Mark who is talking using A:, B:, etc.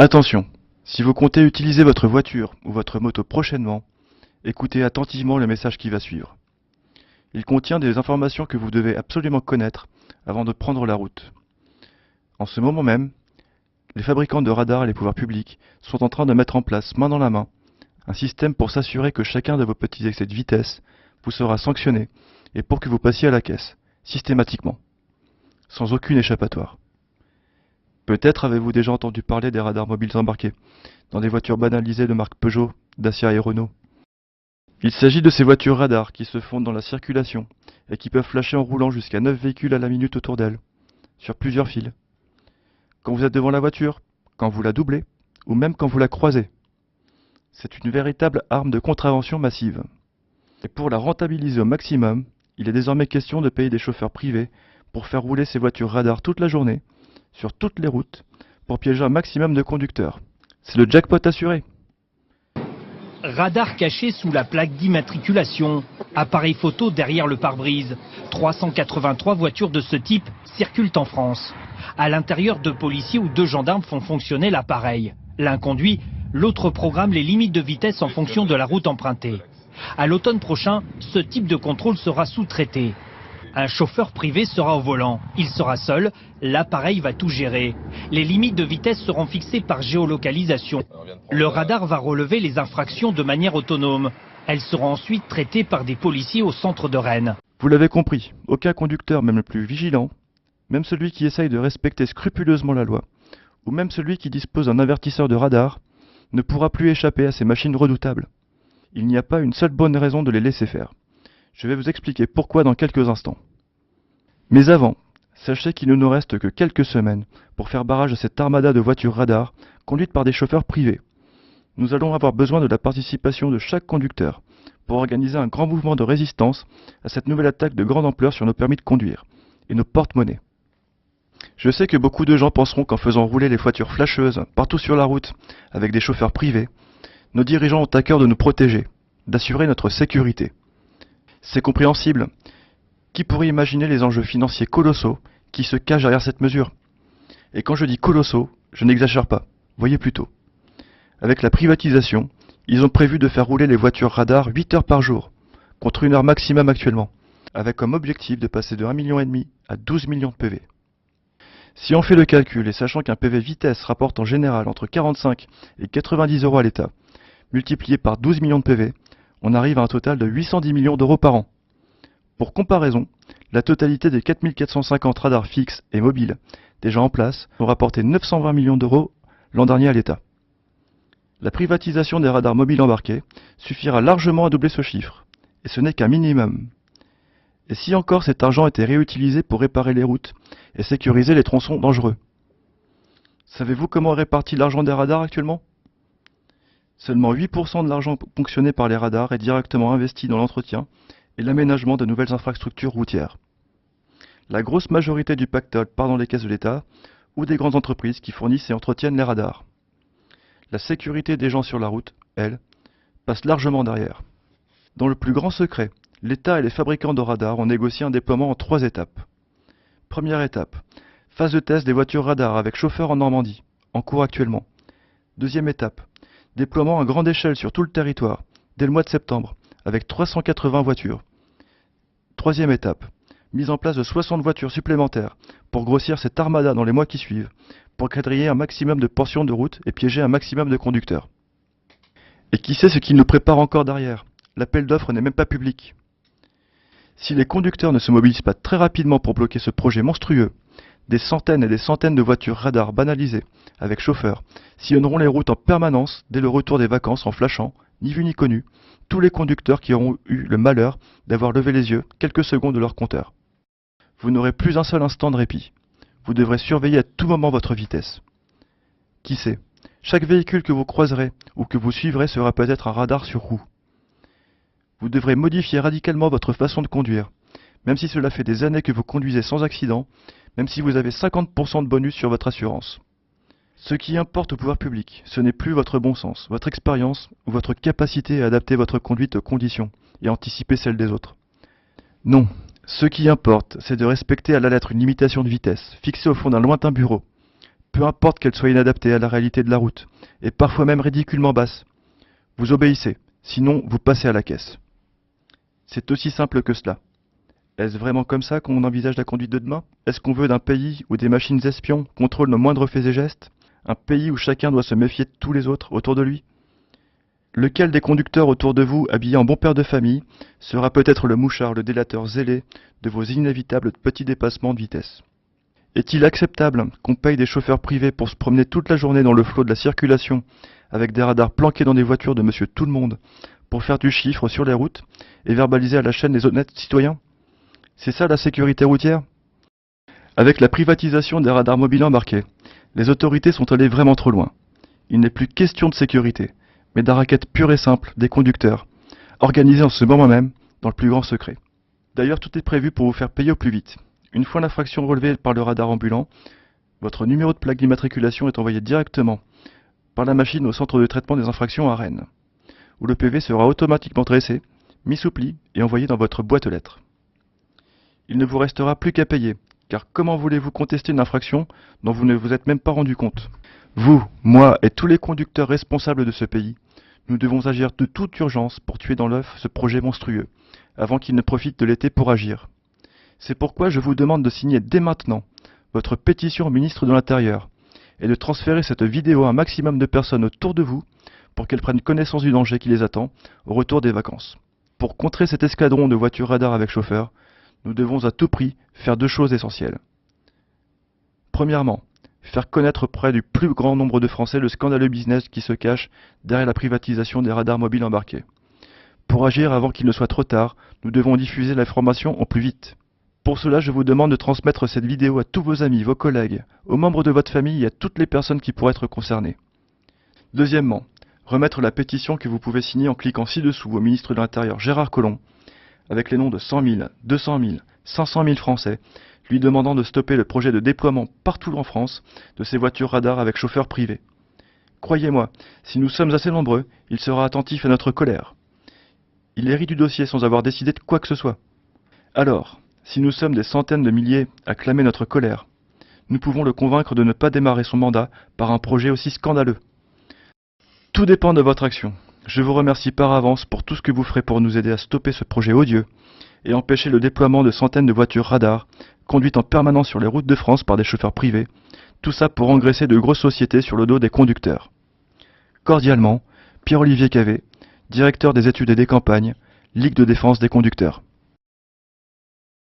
A: Attention, si vous comptez utiliser votre voiture ou votre moto prochainement, écoutez attentivement le message qui va suivre. Il contient des informations que vous devez absolument connaître avant de prendre la route. En ce moment même, les fabricants de radars et les pouvoirs publics sont en train de mettre en place, main dans la main, un système pour s'assurer que chacun de vos petits excès de vitesse vous sera sanctionné et pour que vous passiez à la caisse, systématiquement, sans aucune échappatoire. Peut-être avez-vous déjà entendu parler des radars mobiles embarqués dans des voitures banalisées de marque Peugeot, Dacia et Renault. Il s'agit de ces voitures radars qui se fondent dans la circulation et qui peuvent flasher en roulant jusqu'à 9 véhicules à la minute autour d'elles, sur plusieurs fils. Quand vous êtes devant la voiture, quand vous la doublez, ou même quand vous la croisez. C'est une véritable arme de contravention massive. Et pour la rentabiliser au maximum, il est désormais question de payer des chauffeurs privés pour faire rouler ces voitures radars toute la journée, sur toutes les routes, pour piéger un maximum de conducteurs. C'est le jackpot assuré.
B: Radar caché sous la plaque d'immatriculation, appareil photo derrière le pare-brise. 383 voitures de ce type circulent en France. À l'intérieur, 2 policiers ou 2 gendarmes font fonctionner l'appareil. L'un conduit, l'autre programme les limites de vitesse en fonction de la route empruntée. À l'automne prochain, ce type de contrôle sera sous-traité. Un chauffeur privé sera au volant. Il sera seul, l'appareil va tout gérer. Les limites de vitesse seront fixées par géolocalisation. Le radar va relever les infractions de manière autonome. Elles seront ensuite traitées par des policiers au centre de Rennes.
A: Vous l'avez compris, aucun conducteur, même le plus vigilant, même celui qui essaye de respecter scrupuleusement la loi, ou même celui qui dispose d'un avertisseur de radar, ne pourra plus échapper à ces machines redoutables. Il n'y a pas une seule bonne raison de les laisser faire. Je vais vous expliquer pourquoi dans quelques instants. Mais avant, sachez qu'il ne nous reste que quelques semaines pour faire barrage à cette armada de voitures radars conduites par des chauffeurs privés. Nous allons avoir besoin de la participation de chaque conducteur pour organiser un grand mouvement de résistance à cette nouvelle attaque de grande ampleur sur nos permis de conduire et nos porte-monnaies. Je sais que beaucoup de gens penseront qu'en faisant rouler les voitures flasheuses partout sur la route avec des chauffeurs privés, nos dirigeants ont à cœur de nous protéger, d'assurer notre sécurité. C'est compréhensible. Qui pourrait imaginer les enjeux financiers colossaux qui se cachent derrière cette mesure? Et quand je dis colossaux, je n'exagère pas, voyez plutôt. Avec la privatisation, ils ont prévu de faire rouler les voitures radars 8 heures par jour, contre 1 heure maximum actuellement, avec comme objectif de passer de 1,5 million à 12 millions de PV. Si on fait le calcul et sachant qu'un PV vitesse rapporte en général entre 45 et 90 euros à l'État, multiplié par 12 millions de PV, on arrive à un total de 810 millions d'euros par an. Pour comparaison, la totalité des 4450 radars fixes et mobiles déjà en place ont rapporté 920 millions d'euros l'an dernier à l'État. La privatisation des radars mobiles embarqués suffira largement à doubler ce chiffre, et ce n'est qu'un minimum. Et si encore cet argent était réutilisé pour réparer les routes et sécuriser les tronçons dangereux? Savez-vous comment est réparti l'argent des radars actuellement? Seulement 8% de l'argent ponctionné par les radars est directement investi dans l'entretien et l'aménagement de nouvelles infrastructures routières. La grosse majorité du pactole part dans les caisses de l'État ou des grandes entreprises qui fournissent et entretiennent les radars. La sécurité des gens sur la route, elle, passe largement derrière. Dans le plus grand secret, l'État et les fabricants de radars ont négocié un déploiement en 3 étapes. Première étape, phase de test des voitures radars avec chauffeur en Normandie, en cours actuellement. Deuxième étape, déploiement à grande échelle sur tout le territoire, dès le mois de septembre, avec 380 voitures. Troisième étape, mise en place de 60 voitures supplémentaires pour grossir cette armada dans les mois qui suivent, pour quadriller un maximum de portions de route et piéger un maximum de conducteurs. Et qui sait ce qui nous prépare encore derrière? L'appel d'offres n'est même pas public. Si les conducteurs ne se mobilisent pas très rapidement pour bloquer ce projet monstrueux, des centaines et des centaines de voitures radars banalisées, avec chauffeurs, sillonneront les routes en permanence dès le retour des vacances en flashant, ni vu ni connu, tous les conducteurs qui auront eu le malheur d'avoir levé les yeux quelques secondes de leur compteur. Vous n'aurez plus un seul instant de répit. Vous devrez surveiller à tout moment votre vitesse. Qui sait, chaque véhicule que vous croiserez ou que vous suivrez sera peut-être un radar sur roue. Vous devrez modifier radicalement votre façon de conduire, même si cela fait des années que vous conduisez sans accident, même si vous avez 50% de bonus sur votre assurance. Ce qui importe au pouvoir public, ce n'est plus votre bon sens, votre expérience ou votre capacité à adapter votre conduite aux conditions et anticiper celles des autres. Non, ce qui importe, c'est de respecter à la lettre une limitation de vitesse, fixée au fond d'un lointain bureau, peu importe qu'elle soit inadaptée à la réalité de la route, et parfois même ridiculement basse. Vous obéissez, sinon vous passez à la caisse. C'est aussi simple que cela. Est-ce vraiment comme ça qu'on envisage la conduite de demain? Est-ce qu'on veut d'un pays où des machines espions contrôlent nos moindres faits et gestes? Un pays où chacun doit se méfier de tous les autres autour de lui? Lequel des conducteurs autour de vous, habillés en bon père de famille, sera peut-être le mouchard, le délateur zélé de vos inévitables petits dépassements de vitesse? Est-il acceptable qu'on paye des chauffeurs privés pour se promener toute la journée dans le flot de la circulation, avec des radars planqués dans des voitures de monsieur tout-le-monde, pour faire du chiffre sur les routes et verbaliser à la chaîne les honnêtes citoyens? C'est ça la sécurité routière? Avec la privatisation des radars mobiles embarqués, les autorités sont allées vraiment trop loin. Il n'est plus question de sécurité, mais d'un racket pur et simple des conducteurs, organisé en ce moment même, dans le plus grand secret. D'ailleurs, tout est prévu pour vous faire payer au plus vite. Une fois l'infraction relevée par le radar ambulant, votre numéro de plaque d'immatriculation est envoyé directement par la machine au centre de traitement des infractions à Rennes, où le PV sera automatiquement dressé, mis sous pli et envoyé dans votre boîte aux lettres. Il ne vous restera plus qu'à payer, car comment voulez-vous contester une infraction dont vous ne vous êtes même pas rendu compte? Vous, moi et tous les conducteurs responsables de ce pays, nous devons agir de toute urgence pour tuer dans l'œuf ce projet monstrueux, avant qu'il ne profite de l'été pour agir. C'est pourquoi je vous demande de signer dès maintenant votre pétition au ministre de l'Intérieur et de transférer cette vidéo à un maximum de personnes autour de vous pour qu'elles prennent connaissance du danger qui les attend au retour des vacances. Pour contrer cet escadron de voitures radar avec chauffeur, nous devons à tout prix faire deux choses essentielles. Premièrement, faire connaître auprès du plus grand nombre de Français le scandaleux business qui se cache derrière la privatisation des radars mobiles embarqués. Pour agir avant qu'il ne soit trop tard, nous devons diffuser l'information au plus vite. Pour cela, je vous demande de transmettre cette vidéo à tous vos amis, vos collègues, aux membres de votre famille et à toutes les personnes qui pourraient être concernées. Deuxièmement, remettre la pétition que vous pouvez signer en cliquant ci-dessous au ministre de l'Intérieur Gérard Collomb, avec les noms de 100 000, 200 000, 500 000 Français, lui demandant de stopper le projet de déploiement partout en France de ces voitures radars avec chauffeur privé. Croyez-moi, si nous sommes assez nombreux, il sera attentif à notre colère. Il hérite du dossier sans avoir décidé de quoi que ce soit. Alors, si nous sommes des centaines de milliers à clamer notre colère, nous pouvons le convaincre de ne pas démarrer son mandat par un projet aussi scandaleux. Tout dépend de votre action. Je vous remercie par avance pour tout ce que vous ferez pour nous aider à stopper ce projet odieux et empêcher le déploiement de centaines de voitures radars conduites en permanence sur les routes de France par des chauffeurs privés, tout ça pour engraisser de grosses sociétés sur le dos des conducteurs. Cordialement, Pierre-Olivier Cavé, directeur des études et des campagnes, Ligue de défense des conducteurs.